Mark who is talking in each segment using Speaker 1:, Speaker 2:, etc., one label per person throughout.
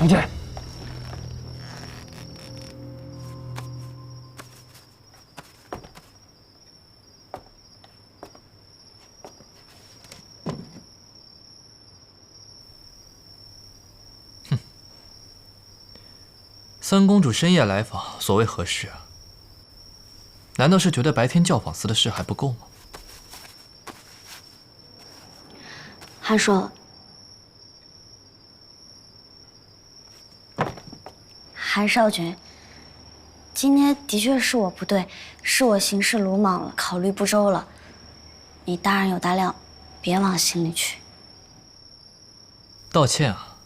Speaker 1: 重建。
Speaker 2: 哼，三公主深夜来访，所谓何事啊？难道是觉得白天教坊司的事还不够吗？
Speaker 3: 韩硕，韩少君，今天的确是我不对，是我行事鲁莽了，考虑不周了。你大人有大量，别往心里去。
Speaker 2: 道歉啊？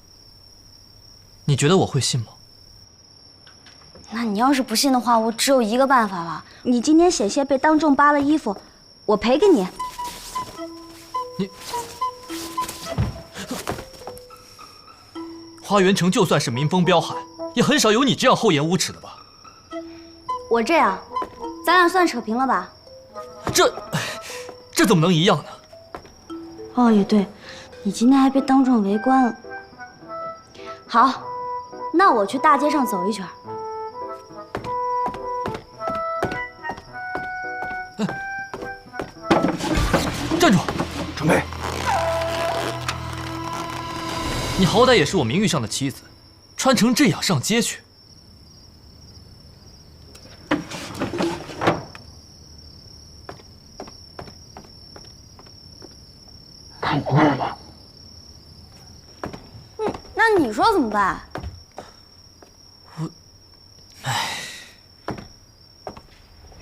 Speaker 2: 你觉得我会信吗？
Speaker 3: 那你要是不信的话，我只有一个办法了。你今天险些被当众扒了衣服，我赔给你。
Speaker 2: 你。花园城就算是民风彪悍，也很少有你这样厚颜无耻的吧？
Speaker 3: 我这样，咱俩算扯平了吧？
Speaker 2: 这怎么能一样呢？
Speaker 3: 哦，也对，你今天还被当众围观了。好，那我去大街上走一圈。
Speaker 2: 站住！
Speaker 1: 准备。
Speaker 2: 你好歹也是我名誉上的妻子，穿成这样上街去，
Speaker 1: 看不惯吗？
Speaker 3: 那你说怎么办？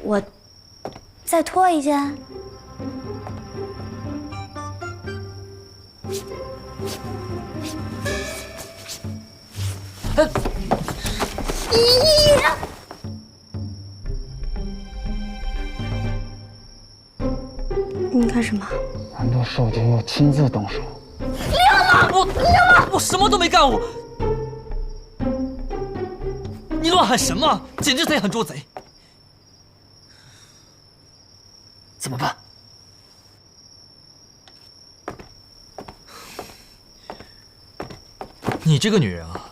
Speaker 3: 我再脱一件。你干什么？
Speaker 1: 难道少君要亲自动手？
Speaker 2: 我什么都没干，你乱喊什么？简直贼喊捉贼！
Speaker 1: 怎么办？
Speaker 2: 你这个女人啊，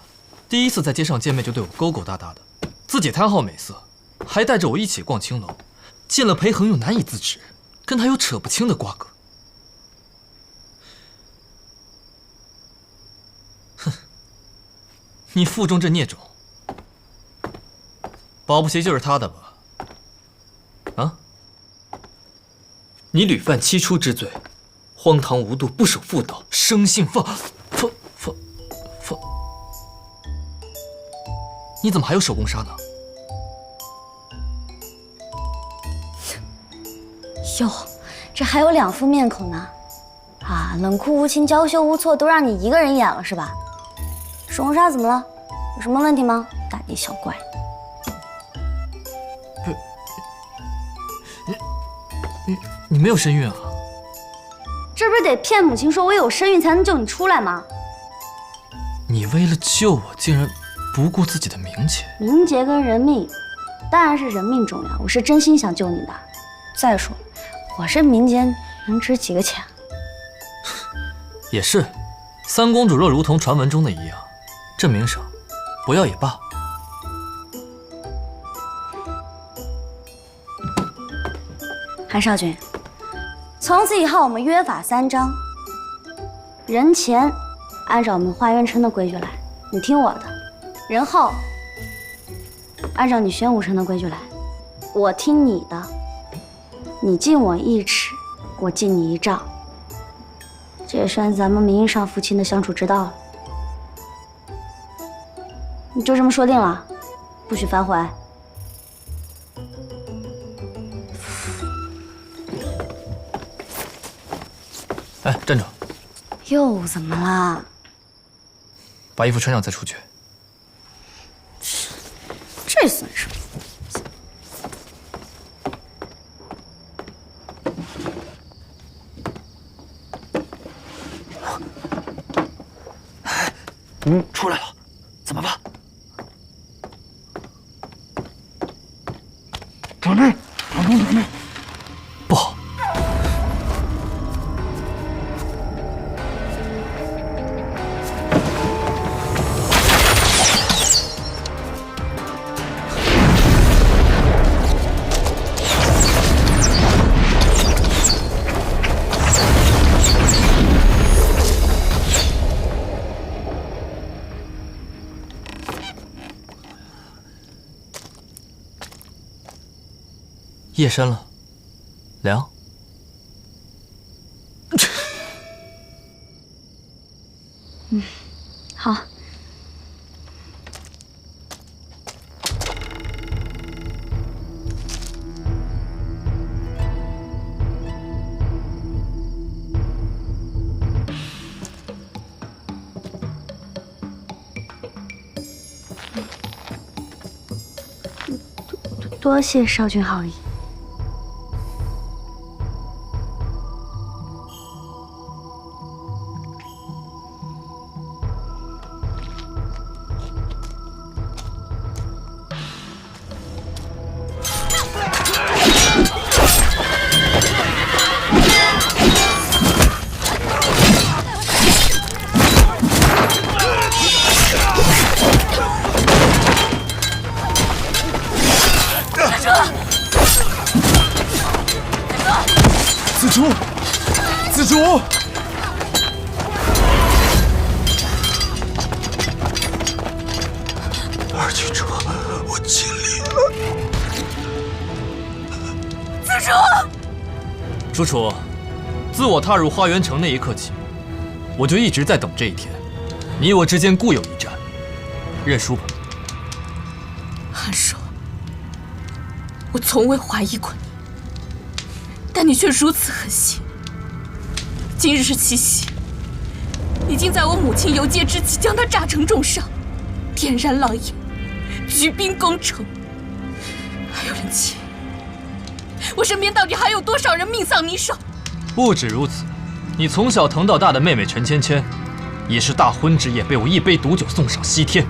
Speaker 2: 第一次在街上见面就对我勾勾搭搭的，自己贪好美色，还带着我一起逛青楼，见了裴恒又难以自持，跟他有扯不清的瓜葛。哼，你腹中这孽种，保不齐就是他的吧？啊？你屡犯七出之罪，荒唐无度，不守妇道，生性放，你怎么还有手工纱呢？
Speaker 3: 哟，这还有两副面孔呢。啊，冷酷无情、娇羞无措，都让你一个人演了是吧？手工纱怎么了？有什么问题吗？大惊小怪。
Speaker 2: 你没有身孕啊？
Speaker 3: 这不是得骗母亲说我有身孕才能救你出来吗？
Speaker 2: 你为了救我，竟然不顾自己的名节。
Speaker 3: 名节跟人命，当然是人命重要。我是真心想救你的。再说，我这民间能值几个钱？
Speaker 2: 也是，三公主若如同传闻中的一样，这名声不要也罢。
Speaker 3: 韩少君，从此以后我们约法三章：人前按照我们花园城的规矩来，你听我的；人后按照你玄武城的规矩来，我听你的。你敬我1尺，我敬你1丈，这也算咱们名义上夫妻的相处之道了。你就这么说定了，不许反悔。
Speaker 2: 哎，站住！
Speaker 3: 又怎么啦？
Speaker 2: 把衣服穿上再出去。
Speaker 3: 这算什么？
Speaker 1: 出来了，怎么办？准备，老公准备。
Speaker 2: 不好！夜深了，凉。
Speaker 3: 好。多谢少君好意。
Speaker 1: 子竹，子竹！
Speaker 4: 二曲者，我尽力了。
Speaker 3: 子竹，
Speaker 2: 楚楚，自我踏入花园城那一刻起，我就一直在等这一天。你我之间固有一战，认输吧。
Speaker 5: 韩硕，我从未怀疑过你，但你却如此狠心。今日是七夕，你竟在我母亲游街之际将她炸成重伤，点燃狼烟，举兵攻城。还有人妻，我身边到底还有多少人命丧你手？
Speaker 2: 不止如此，你从小疼到大的妹妹陈芊芊，也是大婚之夜被我一杯毒酒送上西天。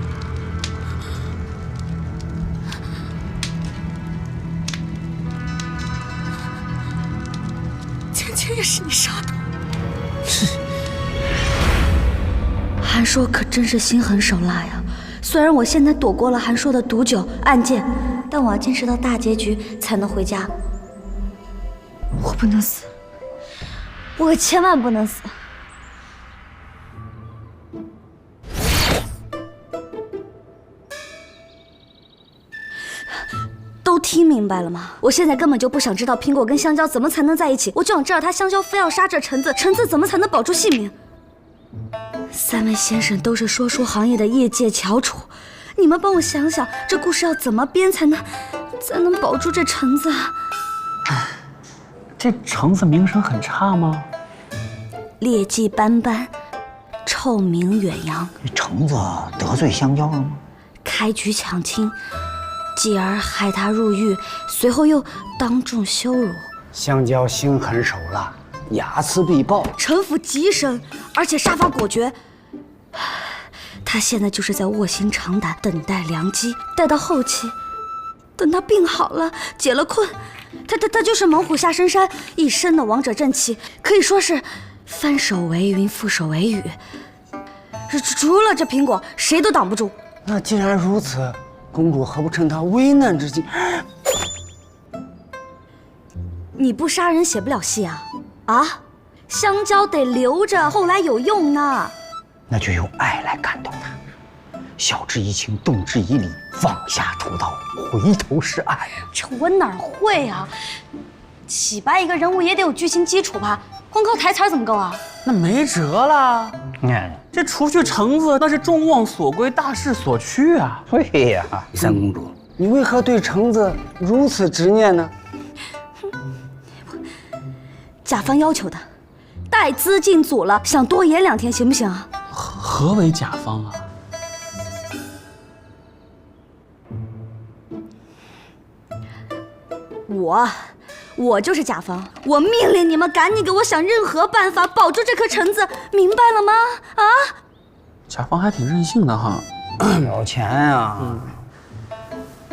Speaker 5: 芊芊也是你杀的。
Speaker 3: 韩硕可真是心狠手辣呀！虽然我现在躲过了韩硕的毒酒暗箭，但我要坚持到大结局才能回家。我不能死，我可千万不能死！都听明白了吗？我现在根本就不想知道苹果跟香蕉怎么才能在一起，我就想知道他香蕉非要杀这橙子，橙子怎么才能保住性命。三位先生都是说书行业的业界翘楚，你们帮我想想，这故事要怎么编才能保住这橙子啊？
Speaker 6: 这橙子名声很差吗？
Speaker 3: 劣迹斑斑，臭名远扬。
Speaker 6: 橙子得罪香蕉了吗？
Speaker 3: 开局抢亲，继而害他入狱，随后又当众羞辱。
Speaker 6: 香蕉心狠手辣，睚眦必报。
Speaker 3: 城府极深，而且杀伐果决。他现在就是在卧薪尝胆，等待良机。待到后期，等他病好了，解了困，他就是猛虎下深山，一身的王者正气，可以说是翻手为云，覆手为雨。除了这苹果，谁都挡不住。
Speaker 6: 那既然如此，公主何不趁他危难之际？
Speaker 3: 你不杀人写不了戏啊！啊，香蕉得留着，后来有用呢。
Speaker 6: 那就用爱来感动他，晓之以情，动之以理，放下屠刀，回头是岸。
Speaker 3: 这我哪会啊？起白一个人物也得有剧情基础吧，光靠台词怎么够啊？
Speaker 6: 那没辙了。这除去橙子，那是众望所归，大势所趋啊。对呀，三公主，你为何对橙子如此执念呢？
Speaker 3: 甲方要求的，带资进组了，想多演2天行不行啊？
Speaker 6: 何为甲方啊？
Speaker 3: 我就是甲方，我命令你们赶紧给我想任何办法保住这颗橙子，明白了吗？啊！
Speaker 6: 甲方还挺任性的哈，要钱呀。